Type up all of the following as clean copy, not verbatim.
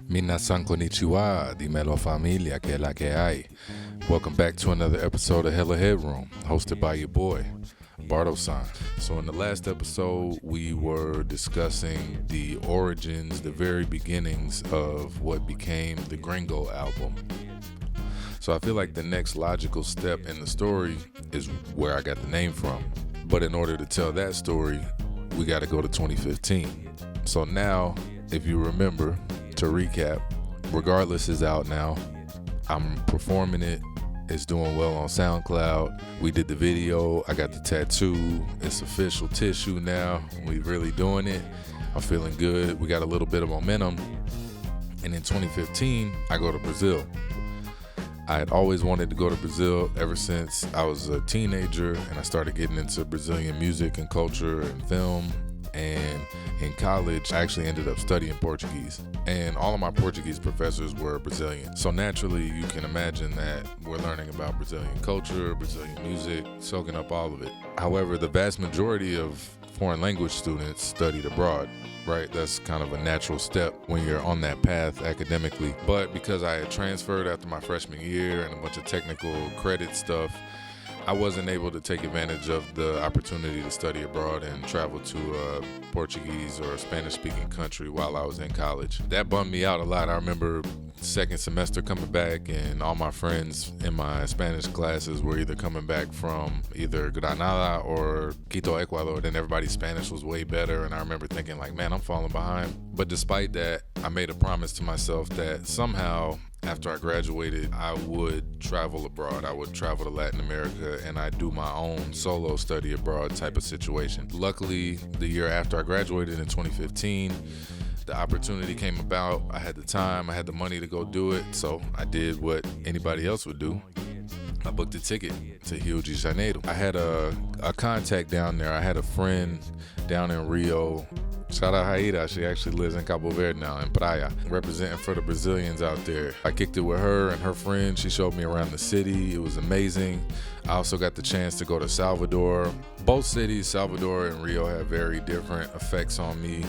Minasan konnichiwa, dímelo familia, que la que hay. Welcome back to another episode of Headroom, hosted by your boy, Bardo-san. So in the last episode, we were discussing the origins, the very beginnings of what became the Gringo album. So I feel like the next logical step in the story is where I got the name from. But in order to tell that story, we got to go to 2015. So now, if you remember, to recap, Regardless is out now. I'm performing it. It's doing well on SoundCloud. We did the video. I got the tattoo. It's official tissue now. We really doing it. I'm feeling good. We got a little bit of momentum. And in 2015, I go to Brazil. I had always wanted to go to Brazil ever since I was a teenager, and I started getting into Brazilian music and culture and film. And in college, I actually ended up studying Portuguese. And all of my Portuguese professors were Brazilian. So naturally, you can imagine that we're learning about Brazilian culture, Brazilian music, soaking up all of it. However, the vast majority of foreign language students studied abroad, right? That's kind of a natural step when you're on that path academically. But because I had transferred after my freshman year and a bunch of technical credit stuff, I wasn't able to take advantage of the opportunity to study abroad and travel to a Portuguese or a Spanish-speaking country while I was in college. That bummed me out a lot. I remember second semester coming back, and all my friends in my Spanish classes were either coming back from either Granada or Quito, Ecuador, and everybody's Spanish was way better, and I remember thinking like, man, I'm falling behind. But despite that, I made a promise to myself that somehow after I graduated, I would travel abroad. I would travel to Latin America, and I'd do my own solo study abroad type of situation. Luckily, the year after I graduated in 2015, the opportunity came about. I had the time, I had the money to go do it, so I did what anybody else would do. I booked a ticket to Rio de Janeiro. I had a contact down there. I had a friend down in Rio. Shout out Haida, she actually lives in Cabo Verde now, in Praia, representing for the Brazilians out there. I kicked it with her and her friend. She showed me around the city. It was amazing. I also got the chance to go to Salvador. Both cities, Salvador and Rio, have very different effects on me,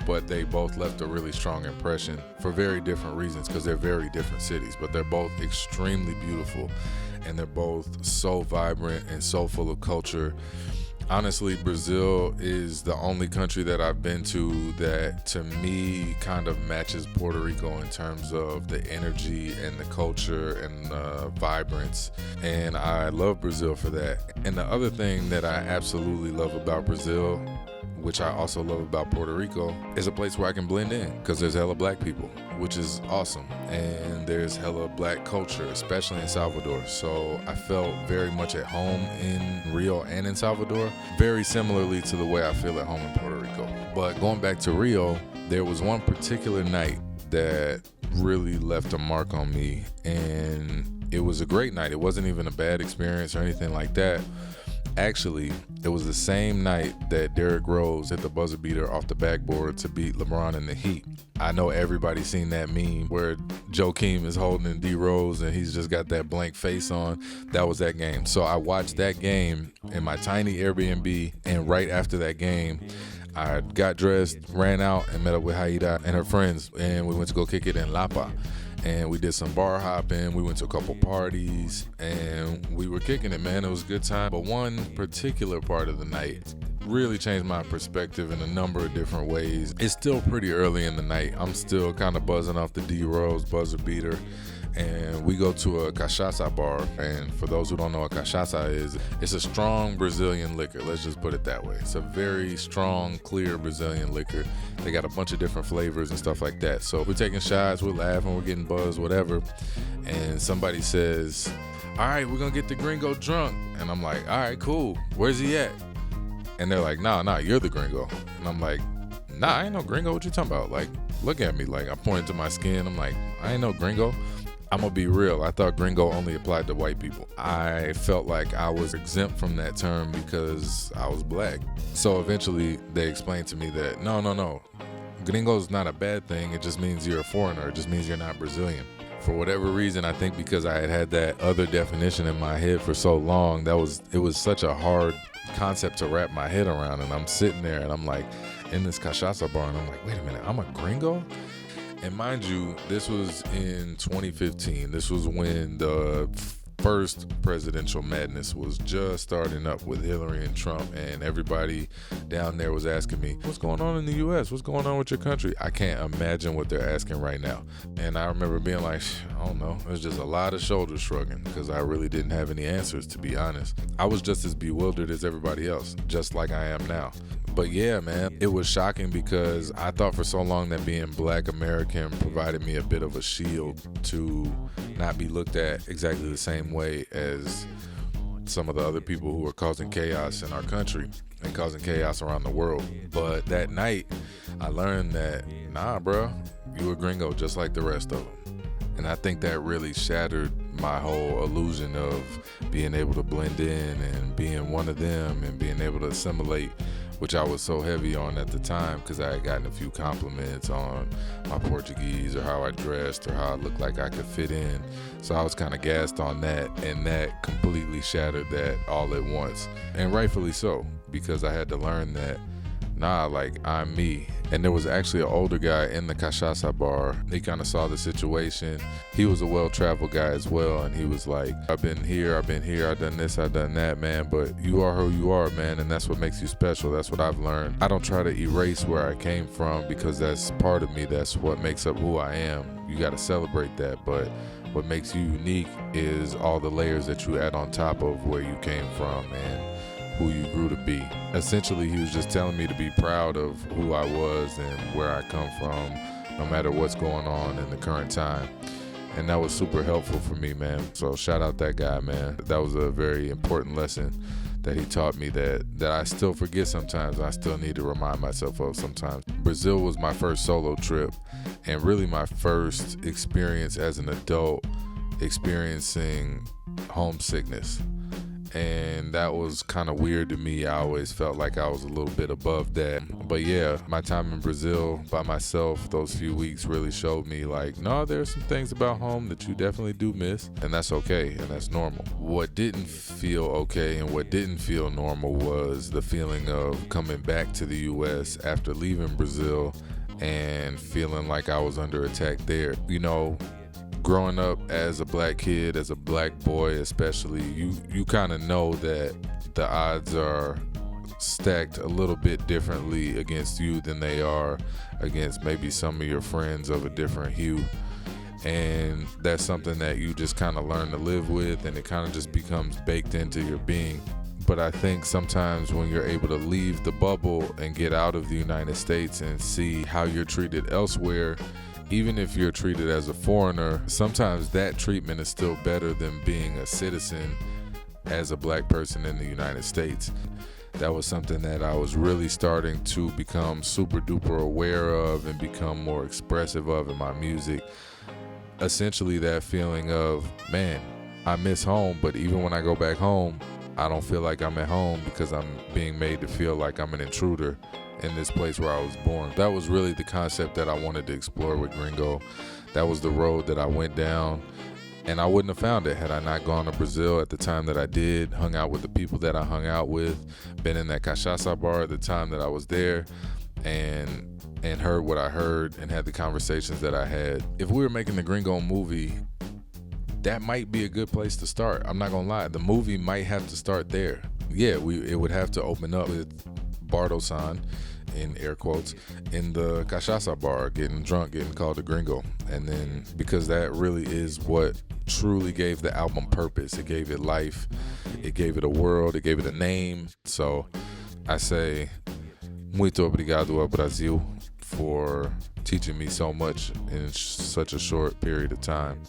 but they both left a really strong impression for very different reasons because they're very different cities, but they're both extremely beautiful and they're both so vibrant and so full of culture. Honestly, Brazil is the only country that I've been to that, to me, kind of matches Puerto Rico in terms of the energy and the culture and the vibrance. And I love Brazil for that. And the other thing that I absolutely love about Brazil, which I also love about Puerto Rico, is a place where I can blend in because there's hella black people, which is awesome. And there's hella black culture, especially in Salvador. So I felt very much at home in Rio and in Salvador, very similarly to the way I feel at home in Puerto Rico. But going back to Rio, there was one particular night that really left a mark on me. And it was a great night. It wasn't even a bad experience or anything like that. Actually, it was the same night that Derrick Rose hit the buzzer beater off the backboard to beat LeBron in the Heat. I know everybody's seen that meme where Joakim is holding D Rose and he's just got that blank face on. That was that game. So I watched that game in my tiny Airbnb, and right after that game, I got dressed, ran out, and met up with Haida and her friends, and we went to go kick it in Lapa. And we did some bar hopping, we went to a couple parties, and we were kicking it, man. It was a good time. But one particular part of the night really changed my perspective in a number of different ways. It's still pretty early in the night. I'm still kind of buzzing off the D Rose buzzer beater. And we go to a cachaça bar, and for those who don't know what cachaça is, it's a strong Brazilian liquor. Let's just put it that way. It's a very strong, clear Brazilian liquor. They got a bunch of different flavors and stuff like that. So we're taking shots, we're laughing, we're getting buzzed, whatever. And somebody says, all right, we're gonna get the Gringo drunk. And I'm like, all right, cool. Where's he at? And they're like, nah, you're the Gringo. And I'm like, nah, I ain't no Gringo. What you talking about? Like, look at me. Like, I pointed to my skin. I'm like, I ain't no Gringo. I'm gonna be real. I thought Gringo only applied to white people. I felt like I was exempt from that term because I was black. So eventually they explained to me that no. Gringo is not a bad thing. It just means you're a foreigner. It just means you're not Brazilian. For whatever reason, I think because I had that other definition in my head for so long, it was such a hard concept to wrap my head around. And I'm sitting there and I'm like in this cachaça bar and I'm like, wait a minute, I'm a Gringo? And mind you, this was in 2015. This was when the first presidential madness was just starting up with Hillary and Trump, and everybody down there was asking me, what's going on in the US? What's going on with your country? I can't imagine what they're asking right now. And I remember being like, I don't know. There's just a lot of shoulder shrugging because I really didn't have any answers, to be honest. I was just as bewildered as everybody else, just like I am now. But yeah, man, it was shocking because I thought for so long that being Black American provided me a bit of a shield to not be looked at exactly the same way as some of the other people who are causing chaos in our country and causing chaos around the world. But that night, I learned that, nah, bro, you a gringo just like the rest of them. And I think that really shattered my whole illusion of being able to blend in and being one of them and being able to assimilate, which I was so heavy on at the time because I had gotten a few compliments on my Portuguese or how I dressed or how I looked like I could fit in. So I was kind of gassed on that, and that completely shattered that all at once. And rightfully so, because I had to learn that, nah, like, I'm me. And there was actually an older guy in the cachaça bar. He kind of saw the situation. He was a well-traveled guy as well, and he was like, I've been here, I've done this, I've done that, man, but you are who you are, man, and that's what makes you special. That's what I've learned. I don't try to erase where I came from because that's part of me. That's what makes up who I am. You got to celebrate that, but what makes you unique is all the layers that you add on top of where you came from and who you grew to be. Essentially, he was just telling me to be proud of who I was and where I come from, no matter what's going on in the current time. And that was super helpful for me, man. So shout out that guy, man. That was a very important lesson that he taught me that I still forget sometimes. I still need to remind myself of sometimes. Brazil was my first solo trip and really my first experience as an adult experiencing homesickness. And that was kind of weird to me. I always felt like I was a little bit above that. But yeah, my time in Brazil by myself, those few weeks really showed me like, no, there's some things about home that you definitely do miss, and that's okay, and that's normal. What didn't feel okay and what didn't feel normal was the feeling of coming back to the US after leaving Brazil and feeling like I was under attack there. You know, growing up as a Black kid, as a Black boy especially, you kind of know that the odds are stacked a little bit differently against you than they are against maybe some of your friends of a different hue. And that's something that you just kind of learn to live with, and it kind of just becomes baked into your being. But I think sometimes when you're able to leave the bubble and get out of the United States and see how you're treated elsewhere, even if you're treated as a foreigner, sometimes that treatment is still better than being a citizen as a Black person in the United States. That was something that I was really starting to become super duper aware of and become more expressive of in my music. Essentially that feeling of, man, I miss home, but even when I go back home, I don't feel like I'm at home because I'm being made to feel like I'm an intruder in this place where I was born. That was really the concept that I wanted to explore with Gringo. That was the road that I went down, and I wouldn't have found it had I not gone to Brazil at the time that I did, hung out with the people that I hung out with, been in that cachaça bar at the time that I was there, and heard what I heard and had the conversations that I had. If we were making the Gringo movie, that might be a good place to start. I'm not gonna lie, the movie might have to start there. Yeah, it would have to open up with Bardo-san, in air quotes, in the cachaça bar, getting drunk, getting called a gringo. And then, because that really is what truly gave the album purpose. It gave it life, it gave it a world, it gave it a name. So I say, muito obrigado ao Brasil for teaching me so much in such a short period of time,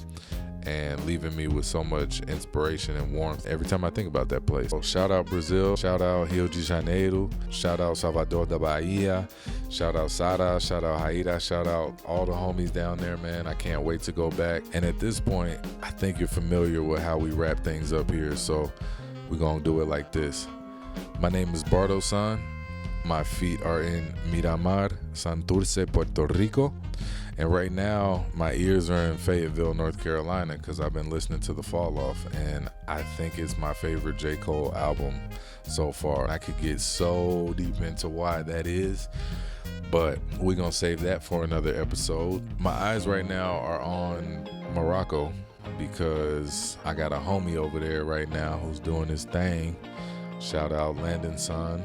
and leaving me with so much inspiration and warmth every time I think about that place. So shout out Brazil, shout out Rio de Janeiro, shout out Salvador da Bahia, shout out Sara, shout out Haida, shout out all the homies down there, man. I can't wait to go back. And at this point, I think you're familiar with how we wrap things up here, so we're gonna do it like this. My name is Bardo-san, My feet are in Miramar, Santurce, Puerto Rico. And right now, my ears are in Fayetteville, North Carolina, because I've been listening to The Fall Off, and I think it's my favorite J. Cole album so far. I could get so deep into why that is, but we're going to save that for another episode. My eyes right now are on Morocco because I got a homie over there right now who's doing his thing. Shout out Landon's son,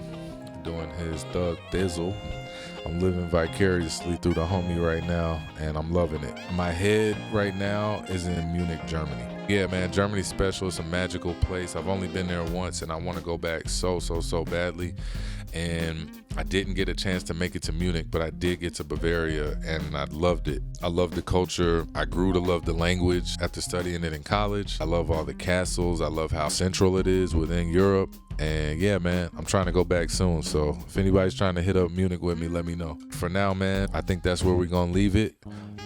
doing his thug thizzle. I'm living vicariously through the homie right now, and I'm loving it. My head right now is in Munich, Germany. Yeah, man, Germany's special. It's a magical place. I've only been there once, and I want to go back so badly. And I didn't get a chance to make it to Munich, but I did get to Bavaria, and I loved it. I love the culture. I grew to love the language after studying it in college. I love all the castles. I love how central it is within Europe. And yeah, man, I'm trying to go back soon. So if anybody's trying to hit up Munich with me, let me know. For now, man, I think that's where we're going to leave it.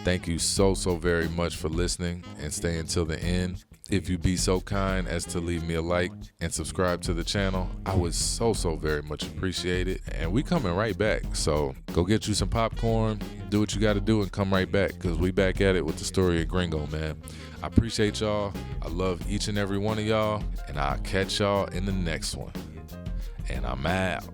Thank you so very much for listening and staying till the end. If you'd be so kind as to leave me a like and subscribe to the channel, I would so very much appreciate it. And we coming right back. So go get you some popcorn, do what you got to do, and come right back, because we back at it with the story of Gringo, man. I appreciate y'all. I love each and every one of y'all, and I'll catch y'all in the next one. And I'm out.